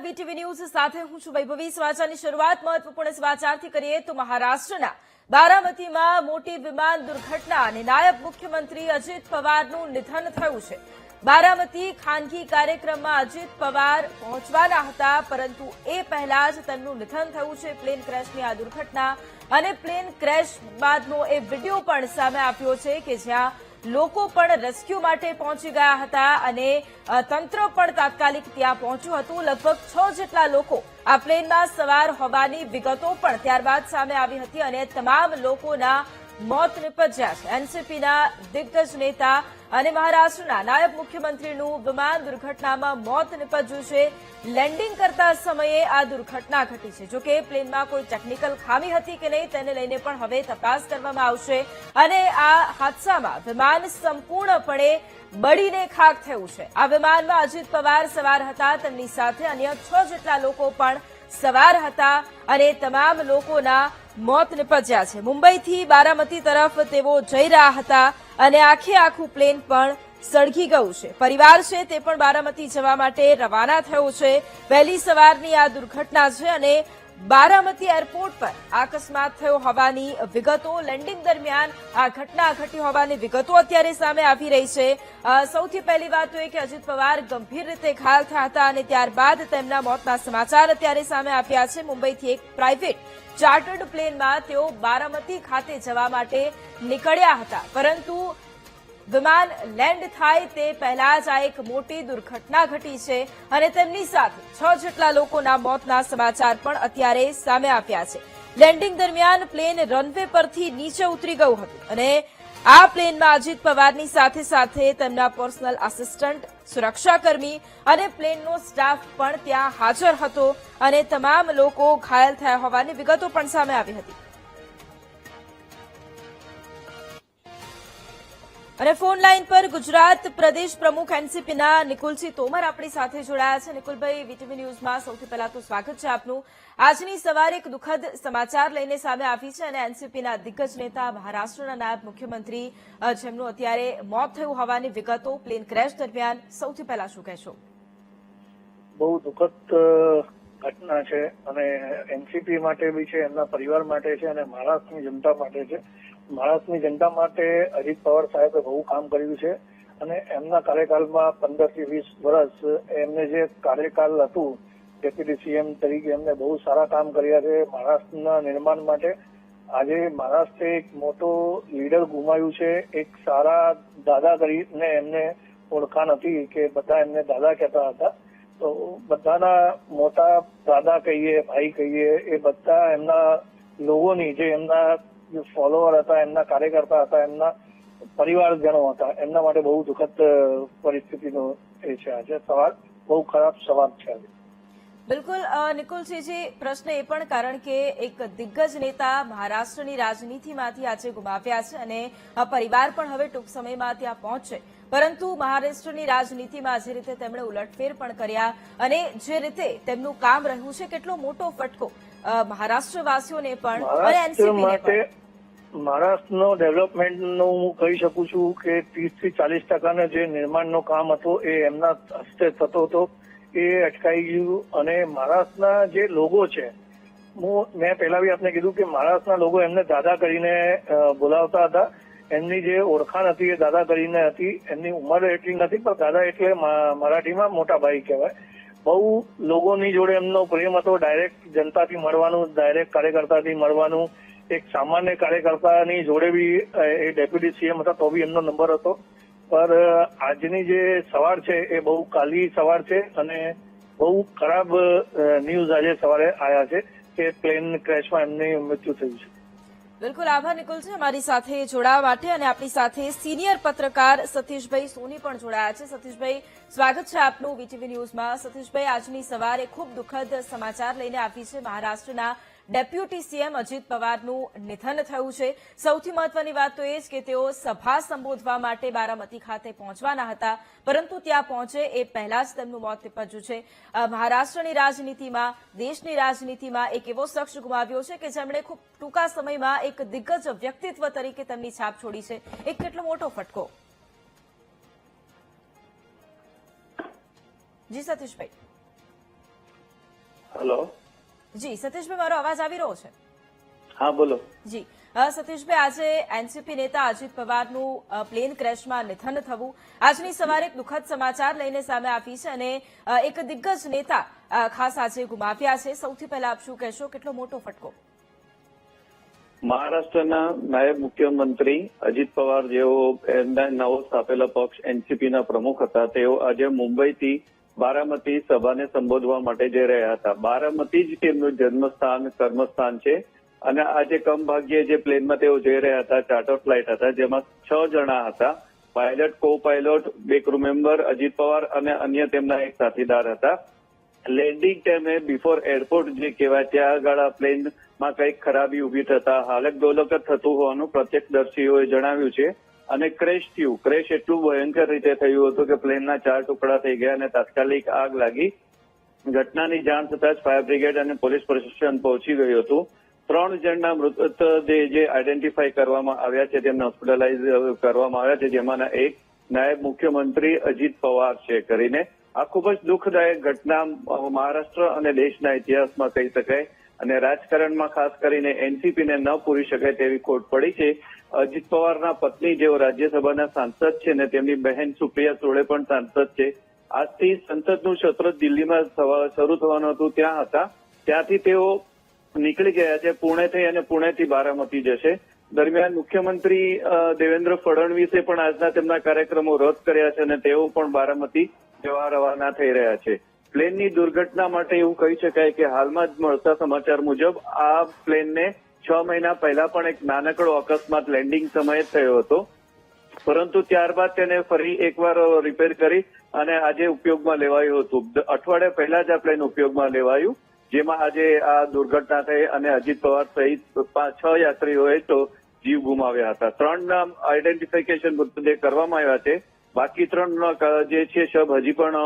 VTV news સાથે હું છું વૈભવી। સમાચારની શરૂઆત મહત્વપૂર્ણ સમાચારથી કરીએ તો મહારાષ્ટ્રના બારામતીમાં મોટી વિમાન દુર્ઘટના અને નાયબ મુખ્યમંત્રી અજીત પવારનું નિધન થયું છે। બારામતી ખાનગી કાર્યક્રમમાં અજીત પવાર પહોંચવાના હતા, પરંતુ એ પહેલા જ તેમનું નિધન થયું છે। પ્લેન ક્રેશની આ દુર્ઘટના અને પ્લેન ક્રેશ બાદનો એ વિડીયો પણ સામે આવ્યો છે કે જ્યાં લોકો પણ રેસ્ક્યુ માટે પહોંચી ગયા હતા અને તંત્ર પણ તાત્કાલિક ત્યાં પહોંચ્યું હતું। લગભગ 6 જેટલા લોકો આ પ્લેનમાં સવાર હોવાની વિગતો પણ ત્યારબાદ સામે આવી હતી અને તમામ લોકોના મોત નિપજ્યા છે। એનસીપીના દિગ્ગજ નેતા અને મહારાષ્ટ્રના નાયબ મુખ્યમંત્રીનું વિમાન દુર્ઘટનામાં મોત નિપજ્યું છે। લેન્ડિંગ કરતા સમયે આ દુર્ઘટના ઘટી છે। જોકે પ્લેનમાં કોઈ ટેકનિકલ ખામી હતી કે નહીં તેને લઈને પણ હવે તપાસ કરવામાં આવશે અને આ હાદસામાં વિમાન સંપૂર્ણપણે બળીને ખાખ થયું છે। આ વિમાનમાં અજીત પવાર સવાર હતા, તેમની સાથે અન્ય 6 જેટલા લોકો પણ સવાર હતા અને તમામ લોકોના મોત નિપજ્યા છે। મુંબઈથી બારામતી તરફ તેઓ જઈ રહ્યા હતા અને આખું પ્લેન પણ સળગી ગયું છે। પરિવાર છે તે પણ બારામતી જવા માટે રવાના થયો છે। વહેલી સવારની આ દુર્ઘટના છે અને બારામતી એરપોર્ટ પર અકસ્માત થયો હોવાની વિગતો, લેન્ડિંગ દરમિયાન આ ઘટના ઘટી હોવાની વિગતો અત્યારે સામે આવી રહી છે। સૌથી પહેલી વાત તો એ કે અજીત પવાર ગંભીર રીતે ઘાયલ થયા હતા અને ત્યારબાદ તેમના મોતના સમાચાર અત્યારે સામે આવ્યા છે। મુંબઈથી એક પ્રાઇવેટ ચાર્ટર્ડ પ્લેનમાં તેઓ બારામતી ખાતે જવા માટે નીકળ્યા હતા, પરંતુ વિમાન લેન્ડ થાય તે પહેલા જ આ એક મોટી દુર્ઘટના ઘટી છે અને તેમની સાથે 6 જેટલા લોકોના મોતના સમાચાર પણ અત્યારે સામે આવ્યા છે। લેન્ડિંગ દરમિયાન પ્લેન રનવે પરથી નીચે ઉતરી ગયું હતું અને આ પ્લેનમાં અજીત પવારની સાથે સાથે તેમના પર્સનલ આસિસ્ટન્ટ, સુરક્ષાકર્મી અને પ્લેનનો સ્ટાફ પણ ત્યાં હાજર હતો અને તમામ લોકો ઘાયલ થયા હોવાની વિગતો પણ સામે આવી હતી। અને ફોન લાઈન પર ગુજરાત પ્રદેશ પ્રમુખ એનસીપીના નિકુલસિંહ તોમર આપણી સાથે જોડાયા છે। નિકુલભાઈ, વીટીવી ન્યૂઝમાં સૌથી પહેલા તો સ્વાગત છે આપનું। આજની સવારે એક દુઃખદ સમાચાર લઈને સામે આવી છે અને એનસીપીના દિગ્ગજ નેતા, મહારાષ્ટ્રના નાયબ મુખ્યમંત્રી જેમનું અત્યારે મોત થયું હોવાની વિગતો પ્લેન ક્રેશ દરમિયાન, સૌથી પહેલા શું કહેશો? બહુ દુઃખદ ઘટના છે અને એનસીપી માટે બી છે, એમના પરિવાર માટે છે અને મહારાષ્ટ્રની જનતા માટે છે। મહારાષ્ટ્રની જનતા માટે અજીત પવાર સાહેબે બહુ કામ કર્યું છે અને એમના કાર્યકાળમાં 15 થી 20 વર્ષ એમને જે કાર્યકાળ હતું ડેપ્યુટી સીએમ તરીકે એમને બહુ સારા કામ કર્યા છે મહારાષ્ટ્રના નિર્માણ માટે। આજે મહારાષ્ટ્રે એક મોટો લીડર ગુમાવ્યું છે। એક સારા દાદા કરીને એમને ઓળખાણ હતી કે બધા એમને દાદા કહેતા હતા, તો બધાના મોટા દાદા કહીએ, ભાઈ કહીએ, એ બધા એમના લોકોની જે એમના ફોલોઅર હતા, એમના કાર્યકર્તા હતા, એમના પરિવારજનો હતા, એમના માટે બહુ દુઃખદ પરિસ્થિતિનો એ છે। આજે સવાર બહુ ખરાબ સવાર છે આજે। બિલકુલ નિકુલસિંહજી, પ્રશ્ન એ પણ કારણ કે એક દિગ્ગજ નેતા મહારાષ્ટ્રની રાજનીતિમાંથી આજે ગુમાવ્યા છે અને પરિવાર પણ હવે ટૂંક સમયમાં ત્યાં પહોંચશે, પરંતુ મહારાષ્ટ્રની રાજનીતિમાં જે રીતે તેમણે ઉલટફેર પણ કર્યા અને જે રીતે તેમનું કામ રહ્યું છે, કેટલો મોટો ફટકો મહારાષ્ટ્રવાસીઓને પણ અને એનસીપીને પણ। મહારાષ્ટ્રનો ડેવલપમેન્ટનો હું કહી શકું છું કે 30 થી 40% જે નિર્માણનો કામ હતો એ એમના હસ્તે થતો હતો, એ અટકાઈ ગયું। અને મહારાષ્ટ્રના જે લોકો છે, મેં પહેલા બી આપને કીધું કે મહારાષ્ટ્રના લોકો એમને દાદા કરીને બોલાવતા હતા। એમની જે ઓળખાણ હતી એ દાદા કરીને હતી। એમની ઉંમર એટલી નથી, પણ દાદા એટલે મરાઠીમાં મોટા ભાઈ કહેવાય। બહુ લોકોની જોડે એમનો પ્રેમ હતો, ડાયરેક્ટ જનતાથી મળવાનું, ડાયરેક્ટ કાર્યકર્તાથી મળવાનું। એક સામાન્ય કાર્યકર્તાની જોડે બી એ ડેપ્યુટી સીએમ હતા તો બી એમનો નંબર હતો। પર આજની જે સવાર છે એ બહુ કાલી સવાર છે અને બહુ ખરાબ ન્યૂઝ આજે સવારે આવ્યા છે કે પ્લેન ક્રેશમાં એમની મૃત્યુ થયું છે। બિલકુલ, આભાર નિકુલસિંહ અમારી સાથે જોડાવા માટે। અને આપણી સાથે સિનિયર પત્રકાર સતીશભાઈ સોની પણ જોડાયા છે। સતીશભાઈ, સ્વાગત છે આપનું વીટીવી ન્યૂઝમાં। સતીશભાઈ, આજની સવારે ખૂબ દુઃખદ સમાચાર લઈને આવી છે। મહારાષ્ટ્રના ડેપ્યુટી સીએમ અજીત પવારનું નિધન થયું છે। સૌથી મહત્વની વાત તો એ જ કે તેઓ સભા સંબોધવા માટે બારામતી ખાતે પહોંચવાના હતા, પરંતુ ત્યાં પહોંચે એ પહેલા જ તેમનું મોત નિપજ્યું છે। મહારાષ્ટ્રની રાજનીતિમાં, દેશની રાજનીતિમાં એક એવો શખ્સ ગુમાવ્યો છે કે જેમણે ખૂબ ટૂંકા સમયમાં એક દિગ્ગજ વ્યક્તિત્વ તરીકે તેમની છાપ છોડી છે। એક કેટલો મોટો ફટકો? જી સતીશભાઈ। હેલો. જી સતીશભાઈ, મારો અવાજ આવી રહ્યો છે? હા બોલો. જી સતીશભાઈ, આજે એનસીપી નેતા અજીત પવારનું પ્લેન ક્રેશમાં નિધન થવું આજની સવારે એક દુઃખદ સમાચાર લઈને સામે આવી છે અને એક દિગ્ગજ નેતા ખાસ આજે ગુમાવ્યા છે. સૌથી પહેલા આપ શું કહેશો, કેટલો મોટો ફટકો? મહારાષ્ટ્રના નાયબ મુખ્યમંત્રી અજીત પવાર જેઓ એમના નવો સ્થાપેલા પક્ષ એનસીપીના પ્રમુખ હતા, તેઓ આજે મુંબઈથી બારામતી સભાને સંબોધવા માટે જઈ રહ્યા હતા. બારામતી જ તેમનું જન્મસ્થાન કર્મસ્થાન છે અને આજે કમ ભાગ્યે જે પ્લેનમાં તેઓ જઈ રહ્યા હતા, ચાર્ટર ફ્લાઇટ હતા, જેમાં 6 જણા હતા. પાયલટ, કો pilot, 2 crew member, Ajit Pawar અને અન્ય તેમના એક સાથીદાર હતા. લેન્ડિંગ ટાઈમે બિફોર એરપોર્ટ જે કહેવાય ત્યાં આગળ આ પ્લેનમાં કંઈક ખરાબી ઉભી થતા હાલક ડોલક થતું હોવાનું પ્રત્યક્ષદર્શીઓએ જણાવ્યું છે અને ક્રેશ થયું. ક્રેશ એટલું ભયંકર રીતે થયું હતું કે પ્લેનના 4 ટુકડા થઈ ગયા અને તાત્કાલિક આગ લાગી. ઘટનાની જાણ થતાં જ ફાયર બ્રિગેડ અને પોલીસ પ્રશાસન પહોંચી ગયું હતું. 3 જણના મૃતદેહ જે આઈડેન્ટિફાઈ કરવામાં આવ્યા છે તેમને હોસ્પિટલાઇઝ કરવામાં આવ્યા છે, જેમાંના એક નાયબ મુખ્યમંત્રી અજીત પવાર છે કરીને. આ ખૂબ જ દુઃખદાયક ઘટના મહારાષ્ટ્ર અને દેશના ઇતિહાસમાં કહી શકાય અને રાજકારણમાં ખાસ કરીને એનસીપીને ન પૂરી શકાય તેવી ખોટ પડી છે. અજીત પવારના પત્ની જેઓ રાજ્યસભાના સાંસદ છે ને તેમની બહેન સુપ્રિયા સુળે પણ સાંસદ છે. આજથી સંસદનું સત્ર દિલ્હીમાં શરૂ થવાનું હતું, ત્યાં હતા. ત્યાંથી તેઓ નીકળી ગયા છે પુણેથી અને પુણેથી બારામતી જશે. દરમિયાન મુખ્યમંત્રી દેવેન્દ્ર ફડણવીસે પણ આજના તેમના કાર્યક્રમો રદ કર્યા છે અને તેઓ પણ બારામતી જવા રવાના થઈ રહ્યા છે. પ્લેનની દુર્ઘટના માટે એવું કહી શકાય કે હાલમાં જ મળતા સમાચાર મુજબ આ પ્લેનને 6 મહિના પહેલા પણ એક નાનકડો અકસ્માત લેન્ડિંગ સમયે થયો હતો, પરંતુ ત્યારબાદ તેને ફરી એકવાર રિપેર કરી અને આજે ઉપયોગમાં લેવાયું હતું. અઠવાડિયા પહેલા જ આ પ્લેન ઉપયોગમાં લેવાયું, જેમાં આજે આ દુર્ઘટના થઈ અને અજીત પવાર સહિત 6 યાત્રીઓએ તો જીવ ગુમાવ્યા હતા. 3ના આઈડેન્ટિફિકેશન મૃતદેહ કરવામાં આવ્યા છે. બાકી 3 જે છે શબ હજી પણ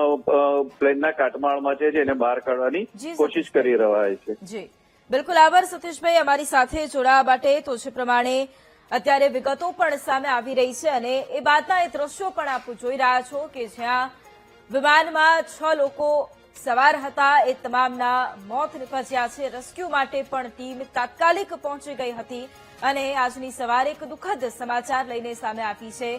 પ્લેનના કાટમાળમાં છે, જેને બહાર કાઢવાની કોશિશ કરી રહ્યા છે. જી બિલકુલ, આભાર સતીશભાઈ અમારી સાથે જોડાવા માટે. તો જે પ્રમાણે અત્યારે વિગતો પણ સામે આવી રહી છે અને એ બાદના એ દ્રશ્યો પણ આપ જોઈ રહ્યા છો કે જ્યાં વિમાનમાં 6 લોકો સવાર હતા, એ તમામના મોત નિપજ્યા છે. રેસ્ક્યુ માટે પણ ટીમ તાત્કાલિક પહોંચી ગઈ હતી અને આજની સવારે એક દુઃખદ સમાચાર લઈને સામે આવી છે.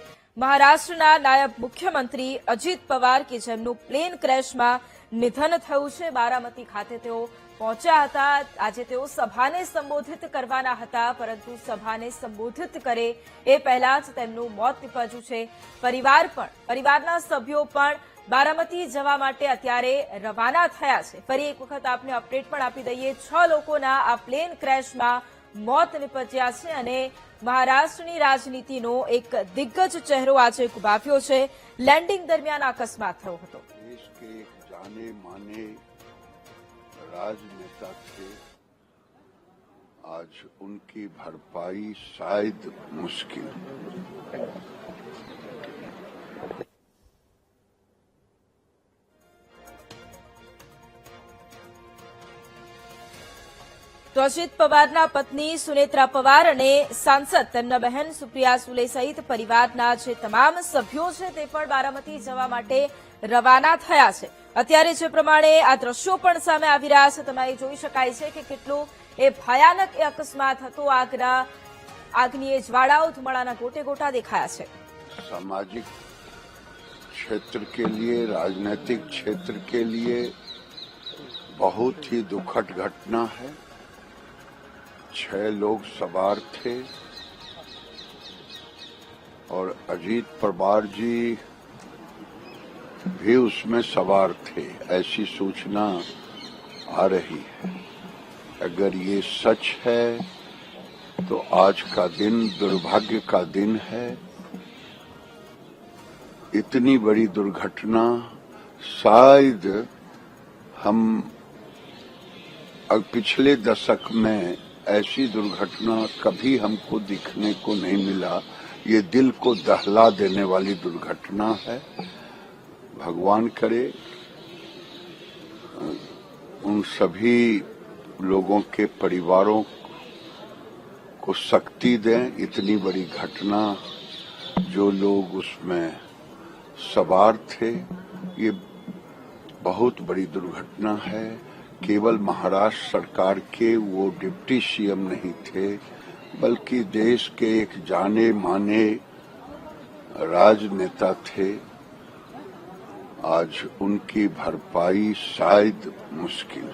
મહારાષ્ટ્રના નાયબ મુખ્યમંત્રી અજીત પવાર કે જેમનું પ્લેન ક્રેશમાં નિધન થયું છે. બારામતી ખાતે તેઓ પહોંચ્યા હતા. આજે તેઓ સભાને સંબોધિત કરવાના હતા, પરંતુ સભાને સંબોધિત કરે એ પહેલા જ તેમનું મોત નિપજ્યું છે. પરિવારના સભ્યો પણ બારામતી જવા માટે અત્યારે રવાના થયા છે. ફરી એક વખત આપને અપડેટ પણ આપી દઈએ, 6 લોકોના આ પ્લેન ક્રેશમાં મોત નિપજ્યા છે અને મહારાષ્ટ્રની રાજનીતિનો એક દિગ્ગજ ચહેરો આજે ગુમાવ્યો છે. લેન્ડિંગ દરમિયાન અકસ્માત થયો હતો. देश के एक जाने माने राजनेता थे, आज उनकी भरपाई शायद मुश्किल. તો અજીત પવારના પત્ની સુનેત્રા પવાર અને સાંસદ તેમના બહેન સુપ્રિયા સુલે સહિત પરિવારના જે તમામ સભ્યો છે તે પણ બારામતી જવા માટે રવાના થયા છે. અત્યારે જે પ્રમાણે આ દ્રશ્યો પણ સામે આવી રહ્યા છે, તમારે જોઈ શકાય છે કે કેટલું એ ભયાનક એ અકસ્માત હતો. આગની એ જ્વાળાઓ ધુમાડાના ગોટે ગોટા દેખાયા છે. सामाजिक क्षेत्र के लिए, राजनीतिक क्षेत्र के लिए बहुत ही दुखद घटना है. 6 लोग सवार थे और अजीत पवार जी भी उसमें सवार थे, ऐसी सूचना आ रही है. अगर ये सच है तो आज का दिन दुर्भाग्य का दिन है. इतनी बड़ी दुर्घटना शायद हम पिछले दशक में ऐसी दुर्घटना कभी हमको दिखने को नहीं मिला. ये दिल को दहला देने वाली दुर्घटना है. भगवान करे उन सभी लोगों के परिवारों को शक्ति दें. इतनी बड़ी घटना, जो लोग उसमें सवार थे, ये बहुत बड़ी दुर्घटना है. केवल महाराष्ट्र सरकार के वो डिप्टी सीएम नहीं थे, बल्कि देश के एक जाने माने राजनेता थे। आज उनकी भरपाई शायद मुश्किल।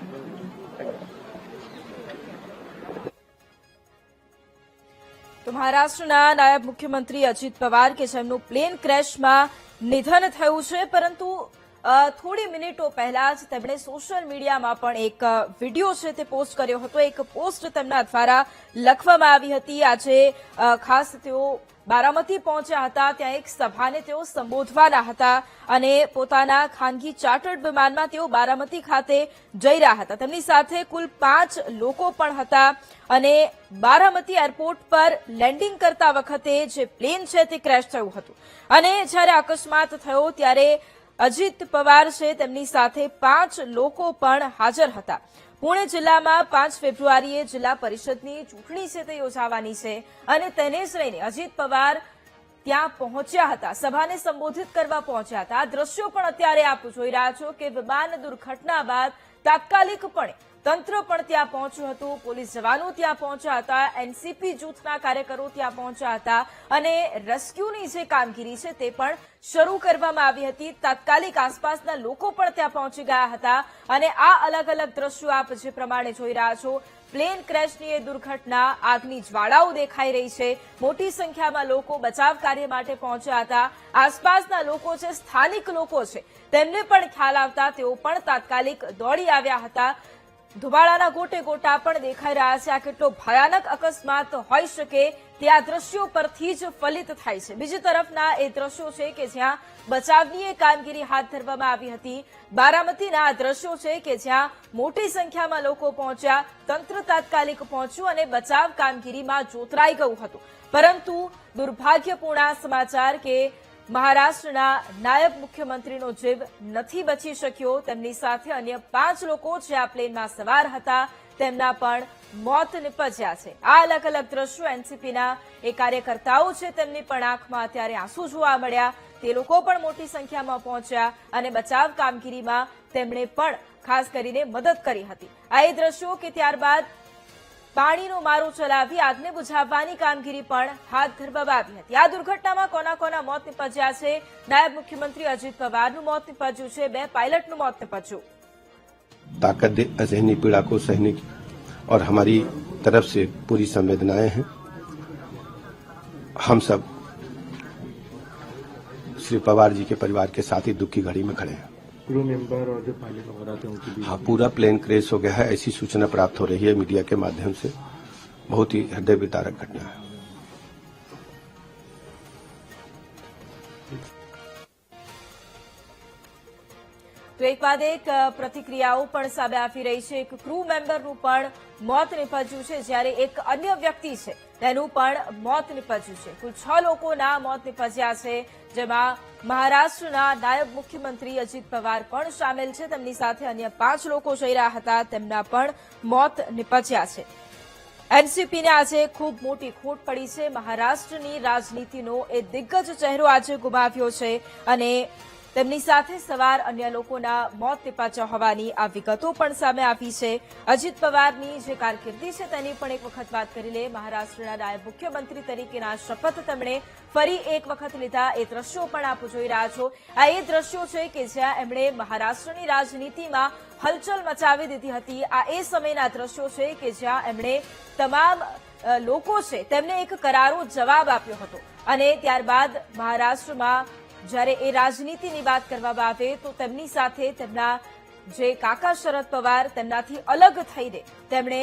તો મહારાષ્ટ્રના નાયબ મુખ્યમંત્રી અજીત પવાર કે જેમનું પ્લેન ક્રેશમાં નિધન થયું છે, પરંતુ થોડી મિનિટો પહેલા જ તેમણે સોશિયલ મીડિયામાં પણ એક વિડીયો છે તે પોસ્ટ કર્યો હતો। એક પોસ્ટ તેમના દ્વારા લખવામાં આવી હતી। આજે ખાસ તેઓ બારામતી પહોંચ્યા હતા, ત્યાં એક સભાને તેઓ સંબોધવાના હતા અને પોતાના ખાનગી ચાર્ટર્ડ વિમાનમાં તેઓ બારામતી ખાતે જઈ રહ્યા હતા। તેમની સાથે કુલ 5 લોકો પણ હતા અને બારામતી એરપોર્ટ પર લેન્ડિંગ કરતા વખતે જે પ્લેન છે તે ક્રેશ થયું હતું અને જ્યારે અકસ્માત થયો ત્યારે અજીત પવાર છે તેમની સાથે 5 લોકો પણ હાજર હતા। પુણે જિલ્લામાં 5 ફેબ્રુઆરીએ જિલ્લા પરિષદની ચૂંટણી છે તે યોજાવાની છે અને તેને જ લઈને અજીત પવાર ત્યાં પહોંચ્યા હતા, સભાને સંબોધિત કરવા પહોંચ્યા હતા। આ દ્રશ્યો પણ અત્યારે આપ જોઈ રહ્યા છો કે વિમાન દુર્ઘટના બાદ તાત્કાલિકપણે તંત્ર પણ ત્યાં પહોંચ્યું હતું, પોલીસ જવાનો ત્યાં પહોંચ્યા હતા, એનસીપી જૂથના કાર્યકરો ત્યાં પહોંચ્યા હતા અને રેસ્ક્યુની જે કામગીરી છે તે પણ શરૂ કરવામાં આવી હતી। તાત્કાલિક આસપાસના લોકો પણ ત્યાં પહોંચી ગયા હતા અને આ અલગ અલગ દ્રશ્યો આપ જે પ્રમાણે જોઈ રહ્યા છો, પ્લેન ક્રેશની એ દુર્ઘટના, આગની જ્વાળાઓ દેખાઈ રહી છે, મોટી સંખ્યામાં લોકો બચાવ કાર્ય માટે પહોંચ્યા હતા। આસપાસના લોકો છે, સ્થાનિક લોકો છે, તેમને પણ ખ્યાલ આવતા તેઓ પણ તાત્કાલિક દોડી આવ્યા હતા। ધુમાડાના ગોટે ગોટા પણ દેખાઈ રહ્યા છે। આ કેટલો ભયાનક અકસ્માત હોઈ શકે તે આ દ્રશ્યો પરથી જ ફલિત થાય છે। બીજી તરફના એ દ્રશ્યો છે કે જ્યાં બચાવની એ કામગીરી હાથ ધરવામાં આવી હતી। બારામતીના આ દ્રશ્યો છે કે જ્યાં મોટી સંખ્યામાં લોકો પહોંચ્યા, તંત્ર તાત્કાલિક પહોંચ્યું અને બચાવ કામગીરીમાં જોતરાઈ ગયું હતું, પરંતુ દુર્ભાગ્યપૂર્ણ સમાચાર કે મહારાષ્ટ્રના નાયબ મુખ્યમંત્રીનો જીવ નથી બચી શક્યો। તેમની સાથે અન્ય 5 લોકો જે આ પ્લેનમાં સવાર હતા તેમના પણ મોત નિપજ્યા છે। આ અલગ અલગ દ્રશ્યો એનસીપીના એ કાર્યકર્તાઓ છે તેમની પણ આંખમાં અત્યારે આંસુ જોવા મળ્યા। તે લોકો પણ મોટી સંખ્યામાં પહોંચ્યા અને બચાવ કામગીરીમાં તેમણે પણ ખાસ કરીને મદદ કરી હતી। આ એ દ્રશ્યો કે ત્યારબાદ પાણીનો મારો ચલાવી આગને બુઝાવવાની કામગીરી પણ હાથ ધરવામાં આવી હતી। આ દુર્ઘટનામાં કોના કોના મોત નિપજ્યા છે? નાયબ મુખ્યમંત્રી અજીત પવારનું મોત નિપજ્યું છે, 2 પાયલટનું મોત નિપજ્યું। ताकत दे असहनीय पीड़ा को सहने की और हमारी तरफ से पूरी संवेदनाएं हैं। हम सब श्री पवार जी के परिवार के साथ ही दुख की घड़ी में खड़े हैं। क्रू मेंबर और जो पायलट वगैरह थे उनकी भी हाँ, पूरा प्लेन क्रैश हो गया है, ऐसी सूचना प्राप्त हो रही है मीडिया के माध्यम से। बहुत ही हृदय विदारक घटना है। તો એક બાદ એક પ્રતિક્રિયાઓ પણ સામે આવી રહી છે। એક ક્રૂ મેમ્બરનું પણ મોત નિપજ્યું છે, જ્યારે એક અન્ય વ્યક્તિ છે તેનું પણ મોત નિપજ્યું છે। કુલ 6 લોકોના મોત નિપજ્યા છે, જેમાં મહારાષ્ટ્રના નાયબ મુખ્યમંત્રી અજીત પવાર પણ સામેલ છે। તેમની સાથે અન્ય 5 લોકો જઈ રહ્યા હતા, તેમના પણ મોત નિપજ્યા છે। એનસીપીને આજે ખૂબ મોટી ખોટ પડી છે। મહારાષ્ટ્રની રાજનીતિનો એ દિગ્ગજ ચહેરો આજે ગુમાવ્યો છે અને તેમની સાથે સવાર અન્ય લોકોના મોત નિપજ્યા હોવાની આ વિગતો પણ સામે આવી છે। અજીત પવારની જે કારકિર્દી છે તેની પણ એક વખત વાત કરી લે। મહારાષ્ટ્રના નાયબ મુખ્યમંત્રી તરીકેના શપથ તેમણે ફરી એક વખત લીધા, એ દ્રશ્યો પણ આપ જોઈ રહ્યા છો। આ એ દ્રશ્યો છે કે જ્યાં એમણે મહારાષ્ટ્રની રાજનીતિમાં હલચલ મચાવી દીધી હતી। આ એ સમયના દ્રશ્યો છે કે જ્યાં એમણે તમામ લોકો છે તેમને એક કરારો જવાબ આપ્યો હતો અને ત્યારબાદ મહારાષ્ટ્રમાં જ્યારે એ રાજનીતિની વાત કરવામાં આવે તો તેમની સાથે તેમના જે કાકા શરદ પવાર તેમનાથી અલગ થઈને તેમણે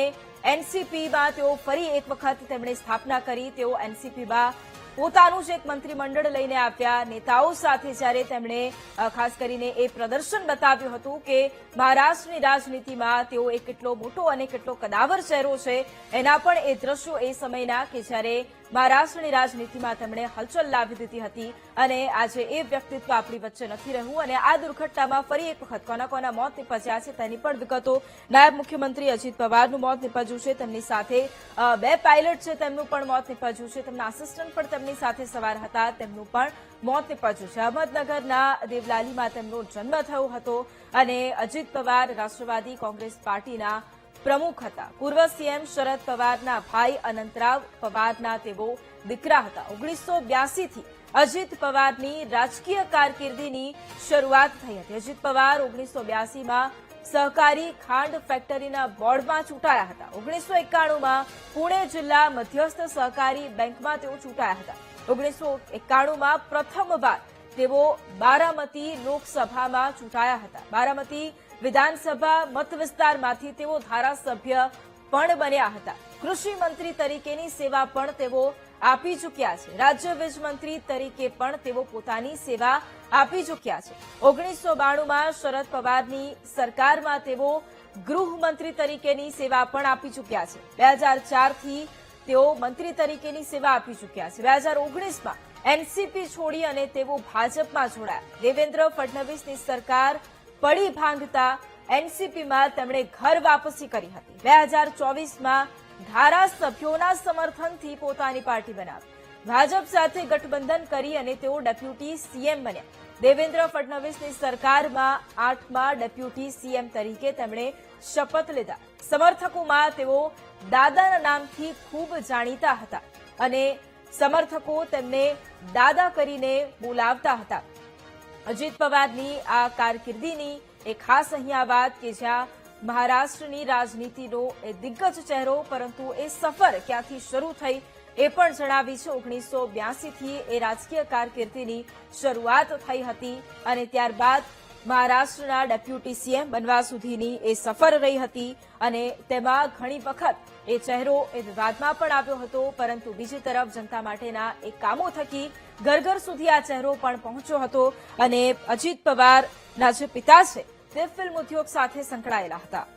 એનસીપીમાં તેઓ ફરી એક વખત તેમણે સ્થાપના કરી। તેઓ એનસીપીમાં પોતાનું જ એક મંત્રીમંડળ લઈને આવ્યા। નેતાઓ સાથે જ્યારે તેમણે ખાસ કરીને એ પ્રદર્શન બતાવ્યું હતું કે મહારાષ્ટ્રની રાજનીતિમાં તેઓ એક કેટલો મોટો અને કેટલો કદાવર ચહેરો છે, એના પણ એ દ્રશ્યો એ સમયના કે જ્યારે મહારાષ્ટ્રની રાજનીતિમાં તેમણે હલચલ લાવી દીધી હતી અને આજે એ વ્યક્તિત્વ આપણી વચ્ચે નથી રહ્યું અને આ દુર્ઘટનામાં ફરી એક વખત કોના કોના મોત નીપજ્યા છે તેની પણ વિગતો. નાયબ મુખ્યમંત્રી અજીત પવારનું મોત નીપજ્યું છે, તેમની સાથે 2 પાયલટ છે તેમનું પણ મોત નીપજ્યું છે, તેમના આસિસ્ટન્ટ પણ તેમની સાથે સવાર હતા તેમનું પણ મોત નીપજ્યું છે. અહમદનગરના દેવલાલીમાં તેમનો જન્મ થયો હતો અને અજીત પવાર રાષ્ટ્રવાદી કોંગ્રેસ પાર્ટીના પ્રમુખ હતા. પૂર્વ સીએમ શરદ પવારના ભાઈ અનંતરાવ પવારના તેઓ દીકરા હતા. 1982 થી અજીત પવારની રાજકીય કારકિર્દીની શરૂઆત થઈ હતી. અજીત પવાર 1982માં સહકારી ખાંડ ફેક્ટરીના બોર્ડમાં ચૂંટાયા હતા. 1991માં પુણે જિલ્લા મધ્યસ્થ સહકારી બેંકમાં તેઓ ચૂંટાયા હતા. 1991માં પ્રથમવાર તેઓ બારામતી લોકસભામાં ચૂંટાયા હતા. બારામતી વિધાનસભા મતવિસ્તારમાંથી તેઓ ધારાસભ્ય પણ બન્યા હતા. કૃષિ મંત્રી તરીકેની સેવા પણ તેઓ આપી ચૂક્યા છે. રાજ્ય વીજ મંત્રી તરીકે પણ તેઓ પોતાની સેવા આપી ચૂક્યા છે. 1992માં શરદ પવારની સરકારમાં તેઓ ગૃહમંત્રી તરીકેની સેવા પણ આપી ચૂક્યા છે. 2004થી તેઓ મંત્રી તરીકેની સેવા આપી ચૂક્યા છે. 2019માં એનસીપી છોડી અને તેઓ ભાજપમાં જોડાયા. દેવેન્દ્ર ફડણવીસની સરકાર પડી ભાંગતા એનસીપીમાં તેમણે ઘર વાપસી કરી હતી. 2024માં ધારાસભ્યોના સમર્થનથી પોતાની પાર્ટી બનાવી. ભાજપ સાથે ગઠબંધન કરી અને તેઓ ડેપ્યુટી સીએમ બન્યા. દેવેન્દ્ર ફડણવીસની સરકારમાં 8મા ડેપ્યુટી સીએમ તરીકે તેમણે શપથ લીધા. સમર્થકોમાં તેઓ દાદાના નામથી ખૂબ જાણીતા હતા અને સમર્થકો તેમને દાદા કરીને બોલાવતા હતા. અજીત પવારની આ કારકિર્દીની એક ખાસ અહીંયા વાત કે જ્યાં મહારાષ્ટ્રની રાજનીતિનો એ દિગ્ગજ ચહેરો, પરંતુ એ સફર ક્યાંથી શરૂ થઈ એ પણ જણાવી છે. 1982થી એ રાજકીય કારકિર્દીની શરૂઆત થઈ હતી અને ત્યારબાદ મહારાષ્ટ્રના ડેપ્યુટી સીએમ બનવા સુધીની એ સફર રહી હતી અને તેમાં ઘણી વખત એ ચહેરો એ વિવાદમાં પણ આવ્યો હતો, પરંતુ બીજી તરફ જનતા માટેના એ કામો થકી ઘર ઘર સુધી આ ચહેરો પણ પહોંચ્યો હતો અને અજીત પવારના જે પિતા છે તે ફિલ્મ ઉદ્યોગ સાથે સંકળાયેલા હતા.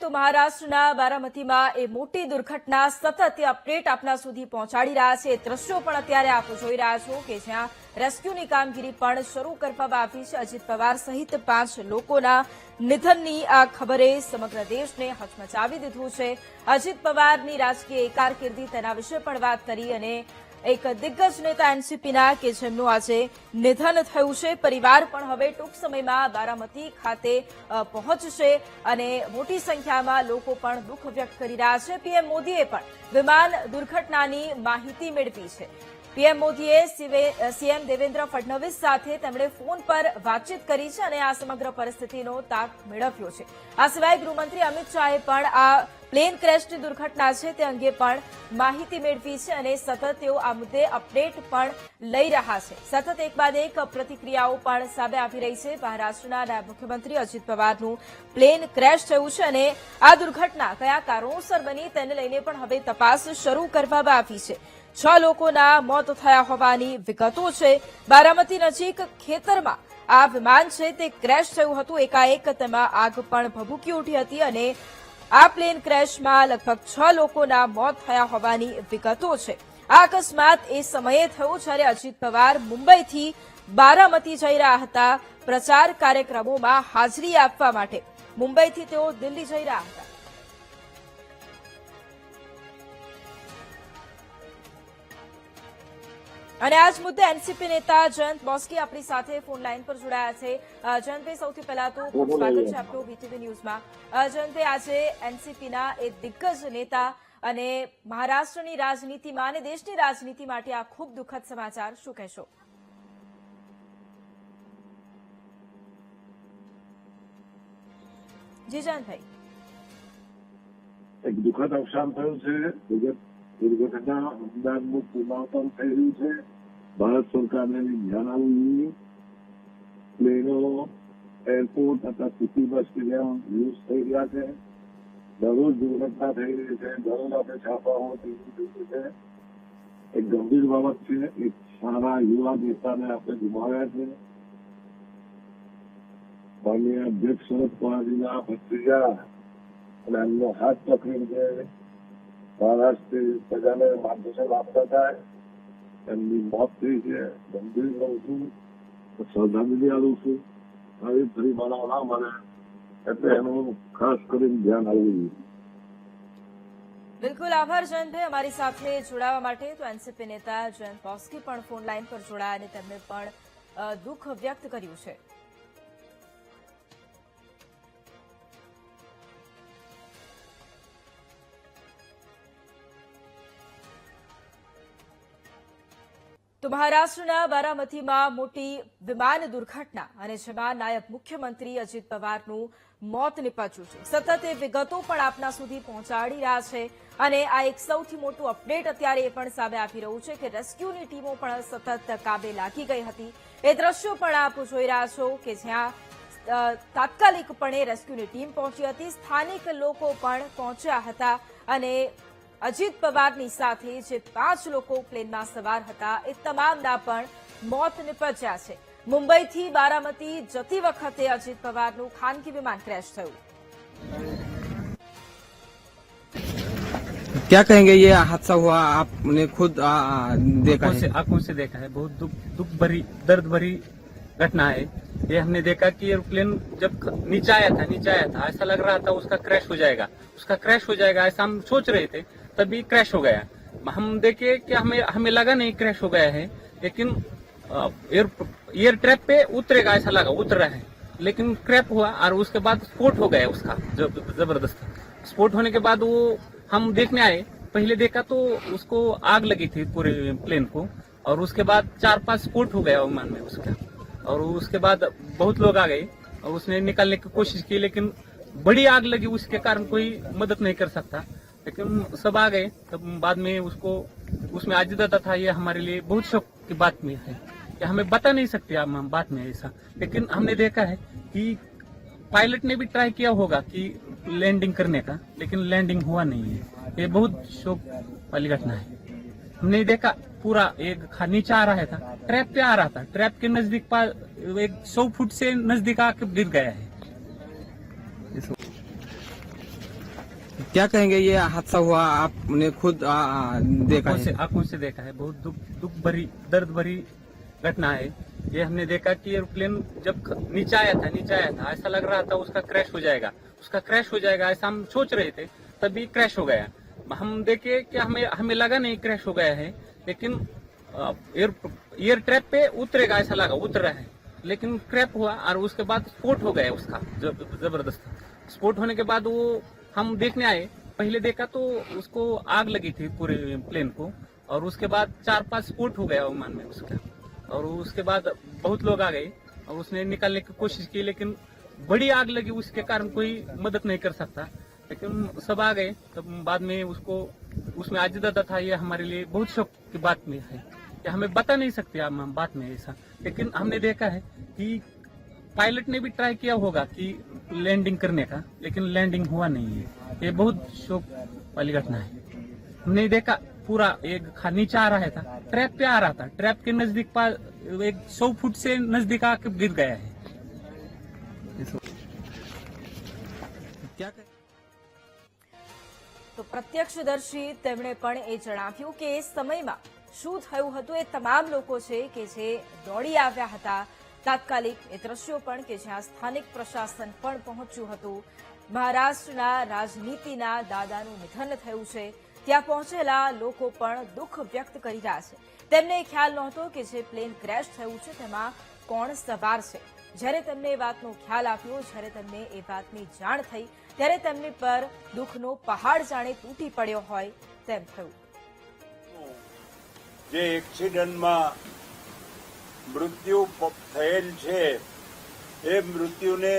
તો મહારાષ્ટ્રના બારામતીમાં એ મોટી દુર્ઘટના સતત અપડેટ આપના સુધી પહોંચાડી રહ્યા છે. દ્રશ્યો પણ અત્યારે આપ જોઈ રહ્યા છો કે જ્યાં રેસ્ક્યુની કામગીરી પણ શરૂ કરવામાં આવી છે. અજીત પવાર સહિત 5 લોકોના નિધનની આ ખબરે સમગ્ર દેશને હચમચાવી દીધું છે. અજીત પવારની રાજકીય કારકિર્દી તેના વિશે પણ વાત કરી અને એક દિગ્ગજ નેતા એનસીપીના કે જેમનું આજે નિધન થયું છે. પરિવાર પણ હવે ટૂંક સમયમાં બારામતી ખાતે પહોંચશે અને મોટી સંખ્યામાં લોકો પણ દુઃખ વ્યક્ત કરી રહ્યા છે. પીએમ મોદીએ પણ વિમાન દુર્ઘટનાની માહિતી મેળવી છે. પીએમ મોદીએ સીએમ દેવેન્દ્ર ફડણવીસ સાથે તેમણે ફોન પર વાતચીત કરી છે અને આ સમગ્ર પરિસ્થિતિનો તાગ મેળવ્યો છે. આ સિવાય ગૃહમંત્રી અમિત શાહે પણ આ પ્લેન ક્રેશની દુર્ઘટના છે તે અંગે પણ માહિતી મેળવી છે અને સતત તેઓ આ મુદ્દે અપડેટ પણ લઈ રહ્યા છે. સતત એક બાદ એક પ્રતિક્રિયાઓ પણ સામે આવી રહી છે. મહારાષ્ટ્રના નાયબ મુખ્યમંત્રી અજીત પવારનું પ્લેન ક્રેશ થયું છે અને આ દુર્ઘટના કયા કારણોસર બની તેને લઈને પણ હવે તપાસ શરૂ કરવામાં આવી છે. 6 લોકોના મોત થયા હોવાની વિગતો છે. બારામતી નજીક ખેતરમાં આ વિમાન છે તે ક્રેશ થયું હતું. એકાએક તેમાં આગ પણ ભભૂકી ઉઠી હતી અને આ પ્લેન ક્રેશમાં લગભગ 6 લોકોના મોત થયા હોવાની વિગતો છે. આ અકસ્માત એ સમયે થયો જ્યારે અજીત પવાર મુંબઈથી બારામતી જઈ રહ્યા હતા પ્રચાર કાર્યક્રમોમાં હાજરી આપવા માટે. મુંબઈથી તેઓ દિલ્હી જઈ રહ્યા હતા. અને આજ મુદ્દે એનસીપી નેતા જયંત બોસ્કી આપણી સાથે ફોન લાઈન પર જોડાયા છે. જયંતભાઈ, સૌથી પહેલા તો ખૂબ સ્વાગત છે આપનું વીટીવી ન્યૂઝમાં. જયંતભાઈ, આજે એનસીપીના એ દિગ્ગજ નેતા અને મહારાષ્ટ્રની રાજનીતિમાં અને દેશની રાજનીતિ માટે આ ખૂબ દુઃખદ સમાચાર, શું કહેશો? જી જયંતભાઈ. એક દુઃખદ અવસાન થયું છે. દુર્ઘટના અમદાવાદનું પુનરાવર્તન થઈ રહ્યું છે. ભારત સરકારને જણાવ્યું પ્લેનો એરપોર્ટ તથા સિટી બસ જેમ યુઝ થઈ રહ્યા છે. દરરોજ દુર્ઘટના થઈ રહી છે. દરરોજ આપણે છાપાઓ થઈ છે. એક ગંભીર બાબત છે. એક સારા યુવા નેતાને આપણે ગુમાવ્યા છે. માનનીય અધ્યક્ષ શરદ પવારજીના ભત્રીજા અને એમનો હાથ પકડીને જે મહારાષ્ટ્રથી પ્રજાને માર્ગદર્શન આપતા થાય. એમની મોત થઈ છે, ગંભીર રહું છું, શ્રદ્ધાંજલિ આપું છું. આવી ફરી બનાવ ના બને એટલે એનું ખાસ કરીને ધ્યાન આવવું જોઈએ. બિલકુલ આભાર જયંતભાઈ અમારી સાથે જોડાવા માટે. તો એનસીપી નેતા જયંત બોસ્કી પણ ફોન લાઈન પર જોડાયા અને તેમણે પણ દુઃખ વ્યક્ત કર્યું છે. તો મહારાષ્ટ્રના બારામતીમાં મોટી વિમાન દુર્ઘટના અને જેમાં નાયબ મુખ્યમંત્રી અજીત પવારનું મોત નીપજ્યું છે. સતત એ વિગતો પણ આપના સુધી પહોંચાડી રહ્યા છે અને આ એક સૌથી મોટું અપડેટ અત્યારે એ પણ સામે આવી રહ્યું છે કે રેસ્ક્યુની ટીમો પણ સતત કામે લાગી ગઈ હતી. એ દ્રશ્યો પણ આપ જોઈ રહ્યા છો કે જ્યાં તાત્કાલિકપણે રેસ્ક્યુની ટીમ પહોંચી હતી, સ્થાનિક લોકો પણ પહોંચ્યા હતા અને અજીત પવારની સાથે જે 5 લોકો પ્લેનમાં સવાર હતા એ તમામના પણ મોત નીપજ્યા છે. મુંબઈથી બારામતી જતી વખતે અજીત પવારનું ખાનગી વિમાન ક્રેશ થયું. क्या कहेंगे, ये हादसा हुआ आपने खुद देखा है? आंखों से देखा है। बहुत दुख भरी दर्द भरी घटना है। ये हमने देखा कि एरोप्लेन जब नीचे आया था ऐसा लग रहा था उसका क्रैश हो जाएगा ऐसा हम सोच रहे थे, तभी क्रैश हो गया. हम देखे कि हमें लगा नहीं क्रैश हो गया है, लेकिन एयर ट्रैप पे उतरेगा ऐसा लगा, उतर रहा है, लेकिन क्रैश हुआ और उसके बाद स्फोट हो गया उसका जबरदस्त. स्फोट होने के बाद वो हम देखने आए, पहले देखा तो उसको आग लगी थी पूरे प्लेन को, और उसके बाद 4-5 स्फोट हो गया विमान में उसका, और उसके बाद बहुत लोग आ गए और उसने निकालने की कोशिश की, लेकिन बड़ी आग लगी उसके कारण कोई मदद नहीं कर सकता. लेकिन सब आ गए. तब बाद में उसको उसमें आजिदा था. ये हमारे लिए बहुत शौक की बात में है कि हमें बता नहीं सकते हम बात में ऐसा, लेकिन हमने देखा है कि पायलट ने भी ट्राई किया होगा कि लैंडिंग करने का, लेकिन लैंडिंग हुआ नहीं है. ये बहुत शौक वाली घटना है. हमने देखा पूरा एक नीचे आ रहा था, ट्रैप पे आ रहा था, ट्रैप के नजदीक एक 100 फुट से नजदीक आके गिर गया है. क्या कहेंगे, ये हादसा हुआ आपने खुद देखा है? आंखों से देखा है. बहुत दुख भरी दर्द भरी घटना है. ये हमने देखा कि एरोप्लेन जब नीचे आया था ऐसा लग रहा था उसका क्रैश हो जाएगा ऐसा हम सोच रहे थे, तभी क्रैश हो गया. हम देखे कि हमें लगा नहीं क्रैश हो गया है, लेकिन एयर ट्रैप पे उतरेगा ऐसा लगा, उतर रहा है, लेकिन क्रैश हुआ और उसके बाद स्फोट हो गया उसका जबरदस्त. स्फोट होने के बाद वो हम देखने आए, पहले देखा तो उसको आग लगी थी पूरे प्लेन को, और उसके बाद 4-5 स्फोट हो गया विमान में उसका, और उसके बाद बहुत लोग आ गए और उसने निकालने की कोशिश की, लेकिन बड़ी आग लगी उसके कारण कोई मदद नहीं कर सकता. लेकिन सब आ गए. तब बाद में उसको उसमें आजिदा था. ये हमारे लिए बहुत शौक की बात में है कि हमें बता नहीं सकते हम बात में ऐसा, लेकिन हमने देखा है कि पायलट ने भी ट्राई किया होगा कि लैंडिंग करने का, लेकिन लैंडिंग हुआ नहीं है. ये बहुत शौक वाली घटना है. हमने देखा पूरा एक नीचे आ रहा था, ट्रैप पे आ रहा था, ट्रैप के नजदीक एक 100 फुट से नजदीक आके गिर गया है. क्या તો પ્રત્યક્ષદર્શી તેમણે પણ એ જણાવ્યું કે એ સમયમાં શું થયું હતું. એ તમામ લોકો છે કે જે દોડી આવ્યા હતા તાત્કાલિક. એ દ્રશ્યો પણ કે જ્યાં સ્થાનિક પ્રશાસન પણ પહોંચ્યું હતું. મહારાષ્ટ્રના રાજનીતિના દાદાનું નિધન થયું છે. ત્યાં પહોંચેલા લોકો પણ દુઃખ વ્યક્ત કરી રહ્યા છે. તેમને એ ખ્યાલ નહોતો કે જે પ્લેન ક્રેશ થયું છે તેમાં કોણ સવાર છે. જ્યારે તેમને એ વાતનો ખ્યાલ આવ્યો, જ્યારે તેમને એ વાતની જાણ થઈ, ત્યારે તેમની પર દુઃખનો પહાડ જાણે તૂટી પડ્યો હોય તેમ થયું. જે એક્સિડન્ટમાં મૃત્યુ થયેલ છે એ મૃત્યુને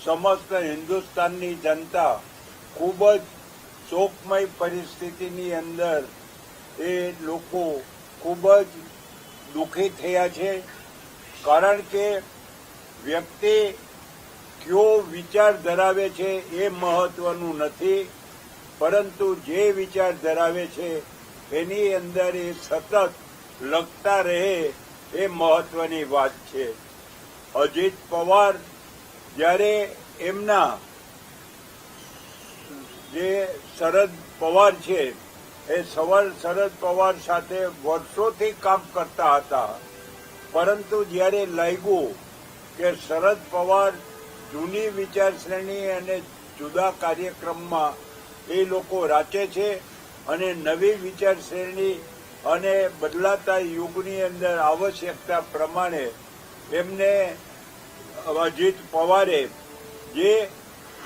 સમસ્ત હિન્દુસ્તાનની જનતા ખૂબ જ શોકમય પરિસ્થિતિની અંદર એ લોકો ખૂબ જ દુઃખી થયા છે. કારણ કે વ્યક્તિ કયો વિચાર ધરાવે છે એ મહત્વનું નથી, પરંતુ જે વિચાર ધરાવે છે એની અંદર એ સતત લગતા રહે એ મહત્વની વાત છે. અજીત પવાર જ્યારે એમના જે શરદ પવાર છે એ શરદ પવાર સાથે વર્ષોથી કામ કરતા હતા, પરંતુ જ્યારે લાગ્યું કે શરદ પવાર જૂની વિચારશ્રેણી અને જુદા કાર્યક્રમમાં એ લોકો રાચે છે અને નવી વિચારશ્રેણી અને બદલાતા યુગની અંદર આવશ્યકતા પ્રમાણે એમને અજીત પવારે જે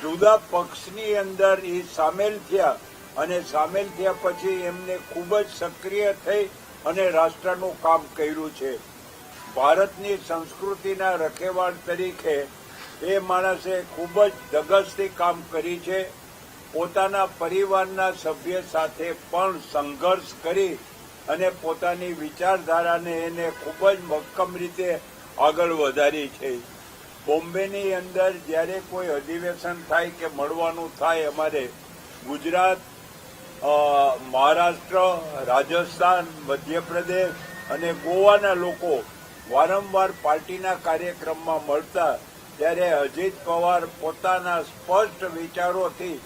જુદા પક્ષની અંદર એ સામેલ થયા અને સામેલ થયા પછી એમને ખૂબ જ સક્રિય થઈ અને રાષ્ટ્રનું કામ કર્યું છે. ભારતની સંસ્કૃતિના રખેવાળ તરીકે એ માણસે ખૂબ જ ધગશથી કામ કરી છે. પોતાના પરિવારના સભ્ય સાથે પણ સંઘર્ષ કરી અને પોતાની વિચારધારાને એને ખૂબ જ મક્કમ રીતે આગળ વધારી છે. બોમ્બેની અંદર જ્યારે કોઈ અધિવેશન થાય કે મળવાનું થાય, અમારે ગુજરાત, મહારાષ્ટ્ર, રાજસ્થાન, મધ્યપ્રદેશ અને ગોવાના લોકો વારંવાર પાર્ટીના કાર્યક્રમમાં મળતા, ત્યારે અજીત પવાર પોતાના સ્પષ્ટ વિચારોથી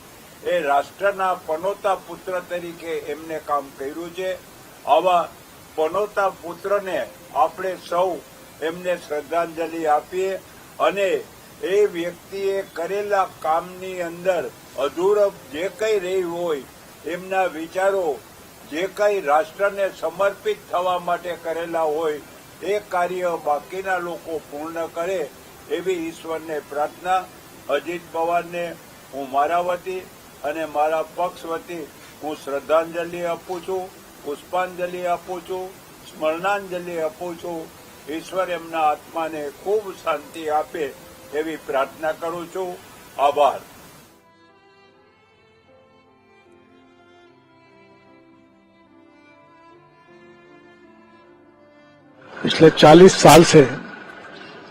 એ રાષ્ટ્રના પનોતા પુત્ર તરીકે એમને કામ કર્યું છે. આવા પનોતા પુત્રને આપણે સૌ એમને શ્રદ્ધાંજલિ આપીએ અને એ વ્યક્તિએ કરેલા કામની અંદર અધૂરપ જે કંઈ રહ્યું હોય, એમના વિચારો જે કંઈ રાષ્ટ્રને સમર્પિત થવા માટે કરેલા હોય, એ કાર્ય બાકીના લોકો પૂર્ણ કરે એવી ઈશ્વરને પ્રાર્થના. અજીત પવારને હું મારા વતી અને મારા પક્ષ વતી હું શ્રદ્ધાંજલિ આપું છું, પુષ્પાંજલિ આપું છું, સ્મરણાંજલિ આપું છું. ઈશ્વર એમના આત્માને ખૂબ શાંતિ આપે એવી પ્રાર્થના કરું છું. આભાર. पिछले 40 साल से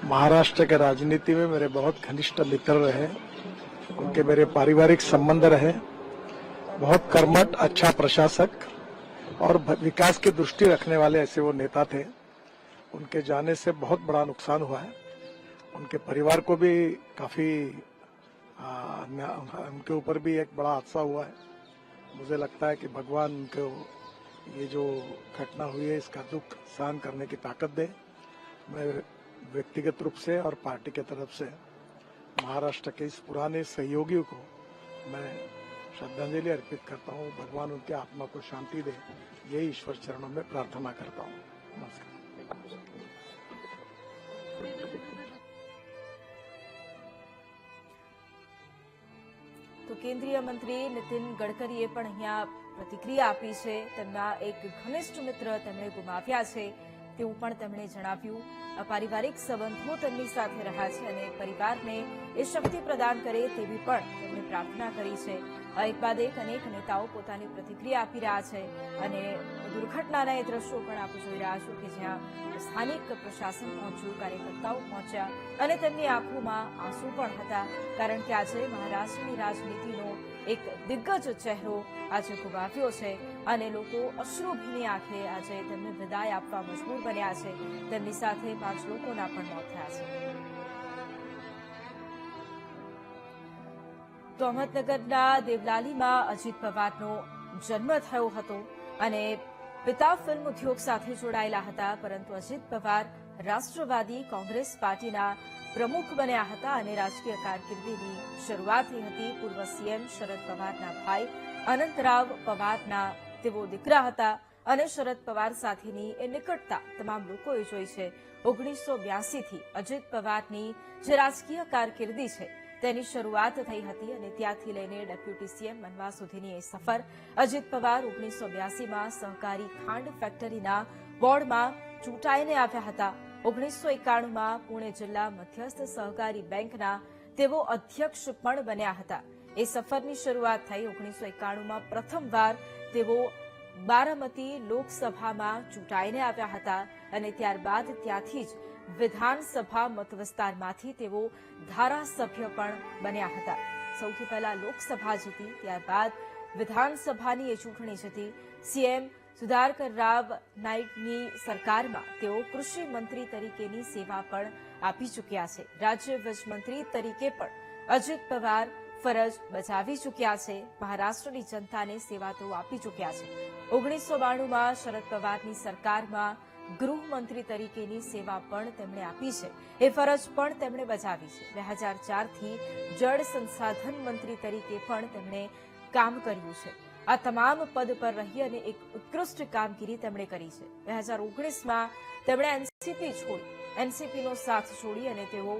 महाराष्ट्र के राजनीति में मेरे बहुत घनिष्ठ मित्र रहे, उनके मेरे पारिवारिक संबंध रहे. बहुत कर्मठ, अच्छा प्रशासक और विकास की दृष्टि रखने वाले ऐसे वो नेता थे. उनके जाने से बहुत बड़ा नुकसान हुआ है. उनके परिवार को भी काफी उनके ऊपर भी एक बड़ा हादसा हुआ है. मुझे लगता है कि भगवान उनको ये जो घटना हुई है इसका दुख सहन करने की ताकत दे. मैं व्यक्तिगत रूप से और पार्टी के तरफ से महाराष्ट्र के इस पुराने सहयोगियों को मैं श्रद्धांजलि अर्पित करता हूँ. भगवान उनके आत्मा को शांति दे, यही ईश्वर चरणों में प्रार्थना करता हूँ. नमस्कार. તો કેન્દ્રીય મંત્રી નીતિન ગડકરીએ પણ અહીંયા પ્રતિક્રિયા આપી છે. તેમના એક ઘનિષ્ઠ મિત્ર તેમણે ગુમાવ્યા છે તેવું પણ તેમણે જણાવ્યું. પારિવારિક સંબંધો તેમની સાથે રહ્યા છે અને પરિવારને એ શક્તિ પ્રદાન કરે તેવી પણ તેમણે પ્રાર્થના કરી છે. એક બાદ એક અનેક નેતાઓ પોતાની પ્રતિક્રિયા આપી રહ્યા છે અને દુર્ઘટનાના એ દ્રશ્યો પણ આપણે જોઈ રહ્યા છો કે જ્યાં સ્થાનિક પ્રશાસન પહોંચ્યું, કાર્યકર્તાઓ પહોંચ્યા અને તેમની આંખોમાં આંસુ પણ હતા, કારણ કે આજે મહારાષ્ટ્રની રાજનીતિનો એક દિગ્ગજ ચહેરો આજે ગુમાવ્યો છે અને લોકો અશ્રુભીની આંખે આજે તેમને વિદાય આપવા મજબૂર બન્યા છે. તેમની સાથે 5 લોકોના પણ મોત થયા છે. તો અહમદનગરના દેવલાલીમાં અજીત પવારનો જન્મ થયો હતો અને પિતા ફિલ્મ ઉદ્યોગ સાથે જોડાયેલા હતા, પરંતુ અજીત પવાર રાષ્ટ્રવાદી કોંગ્રેસ પાર્ટીના પ્રમુખ બન્યા હતા અને રાજકીય કારકિર્દીની શરૂઆત થઈ હતી. પૂર્વ સીએમ શરદ પવારના ભાઈ અનંતરાવ પવારના તેઓ દીકરા હતા અને શરદ પવાર સાથેની એ નિકટતા તમામ લોકોએ જોઈ છે. 1982 થી અજીત પવારની જે રાજકીય કારકિર્દી છે તેની શરૂઆત થઈ હતી અને ત્યાંથી લઈને ડેપ્યુટી સીએમ બનવા સુધીની એ સફર. અજીત પવાર 1982માં સહકારી ખાંડ ફેક્ટરીના બોર્ડમાં ચૂંટાઈને આવ્યા હતા. 1991માં પુણે જિલ્લા મધ્યસ્થ સહકારી બેંકના તેઓ અધ્યક્ષ પણ બન્યા હતા. એ સફરની શરૂઆત થઈ 1991માં પ્રથમવાર તેઓ બારામતી લોકસભામાં ચૂંટાઈને આવ્યા હતા અને ત્યારબાદ ત્યાંથી જ વિધાનસભા મતવિસ્તારમાંથી તેઓ ધારાસભ્ય પણ બન્યા હતા. સૌથી પહેલા લોકસભા જીતી, ત્યારબાદ વિધાનસભાની એ ચૂંટણી જીતી. સીએમ સુધાકર રાવ નાઇકની સરકારમાં તેઓ કૃષિ મંત્રી તરીકેની સેવા પણ આપી ચૂક્યા છે. રાજ્ય વીજ મંત્રી તરીકે પણ અજીત પવાર ફરજ બજાવી ચૂક્યા છે. મહારાષ્ટ્રની જનતાને સેવા તેઓ આપી ચૂક્યા છે. 1992માં શરદ પવારની સરકારમાં ગૃહમંત્રી તરીકેની સેવા પણ તેમણે આપી છે. એ ફરજ પણ તેમણે બજાવી છે. 2004થી જળ સંસાધન મંત્રી તરીકે પણ તેમણે કામ કર્યું છે. આ તમામ પદ પર રહી અને એક ઉત્કૃષ્ટ કામગીરી તેમણે કરી છે. 2019માં તેમણે એનસીપી છોડી, એનસીપીનો સાથ છોડી અને તેઓ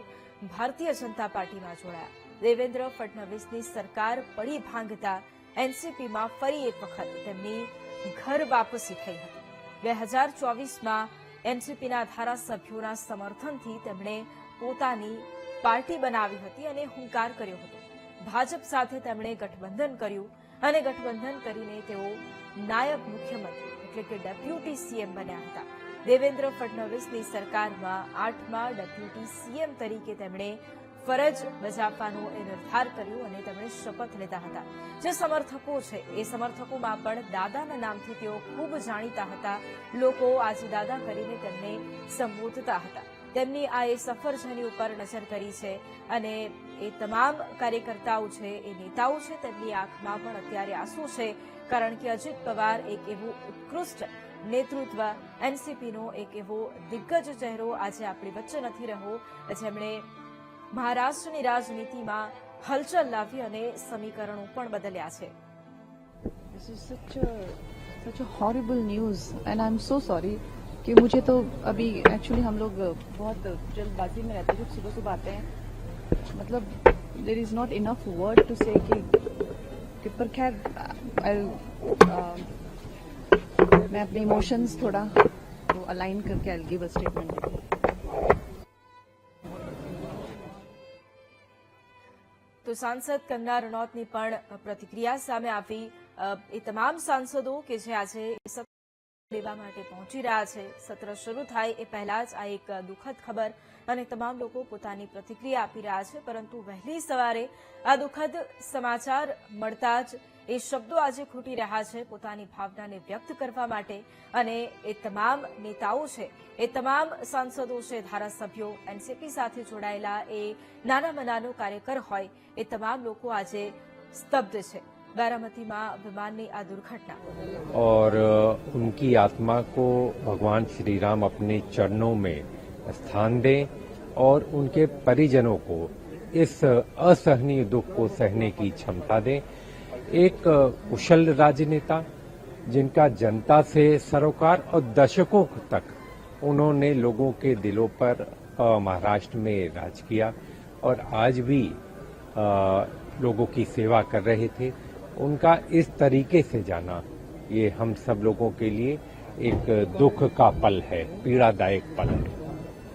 ભારતીય જનતા પાર્ટીમાં જોડાયા. દેવેન્દ્ર ફડણવીસની સરકાર પડી ભાંગતા એનસીપીમાં ફરી એક વખત તેમની ઘર વાપસી થઈ હતી. 2024માં એનસીપીના ધારાસભ્યોના સમર્થનથી તેમણે પોતાની પાર્ટી બનાવી હતી અને હુંકાર કર્યો હતો. ભાજપ સાથે તેમણે ગઠબંધન કર્યું અને ગઠબંધન કરીને તેઓ નાયબ મુખ્યમંત્રી એટલે કે ડેપ્યુટી સીએમ બન્યા હતા. દેવેન્દ્ર ફડણવીસની સરકારમાં 8મા ડેપ્યુટી સીએમ તરીકે તેમણે ફરજ બજાવવાનો એ નિર્ધાર કર્યો અને તેમણે શપથ લીધા હતા. જે સમર્થકો છે એ સમર્થકોમાં પણ દાદાના નામથી તેઓ ખૂબ જાણીતા હતા. લોકો આજે દાદા કરીને તેમને સંબોધતા હતા. તેમની આ એ સફરજની ઉપર નજર કરી છે અને એ તમામ કાર્યકર્તાઓ છે, એ નેતાઓ છે, તેમની આંખમાં પણ અત્યારે આંસુ છે. કારણ કે અજીત પવાર એક એવું ઉત્કૃષ્ટ નેતૃત્વ, એનસીપીનો એક એવો દિગ્ગજ ચહેરો આજે આપણી વચ્ચે નથી રહ્યો, જેમણે મહારાષ્ટ્રની રાજનીતિમાં હલચલ લાવી અને સમીકરણો પણ બદલ્યા છે. This is such a horrible news and I'm so sorry कि मुझे तो अभी एक्चुअली हम लोग बहुत जल्दबाजी में रहते हैं जब सुबह सुबह आते हैं. मतलब there is not enough word to say कि पर खैर मैं अपने इमोशंस थोड़ा अलाइन करके I'll give a statement. તો સાંસદ કંગના રનૌતની પણ પ્રતિક્રિયા સામે આવી. એ તમામ સાંસદો કે જે આજે સત્ર લેવા માટે પહોંચી રહ્યા છે, સત્ર શરૂ થાય એ પહેલા જ આ એક દુઃખદ ખબર અને તમામ લોકો પોતાની પ્રતિક્રિયા આપી રહ્યા છે. પરંતુ વહેલી સવારે આ દુઃખદ સમાચાર મળતા જ એ શબ્દો આજે ખૂટી રહ્યા છે પોતાની ભાવનાને વ્યક્ત કરવા માટે. અને એ તમામ નેતાઓ છે, એ તમામ સાંસદો છે, ધારાસભ્યો, એનસીપી સાથે જોડાયેલા એ નાનામાં નાનો કાર્યકર હોય, એ તમામ લોકો આજે સ્તબ્ધ છે. बारामतीમાં विमानની आ दुर्घटना और उनकी आत्मा को भगवान श्री राम अपने चरणों में स्थान दें और उनके परिजनों को इस असहनीय दुख को सहने की क्षमता दें. एक कुशल राजनेता जिनका जनता से सरोकार और दशकों तक उन्होंने लोगों के दिलों पर महाराष्ट्र में राज किया और आज भी लोगों की सेवा कर रहे थे. उनका इस तरीके से जाना ये हम सब लोगों के लिए एक दुख का पल है, पीड़ादायक पल है.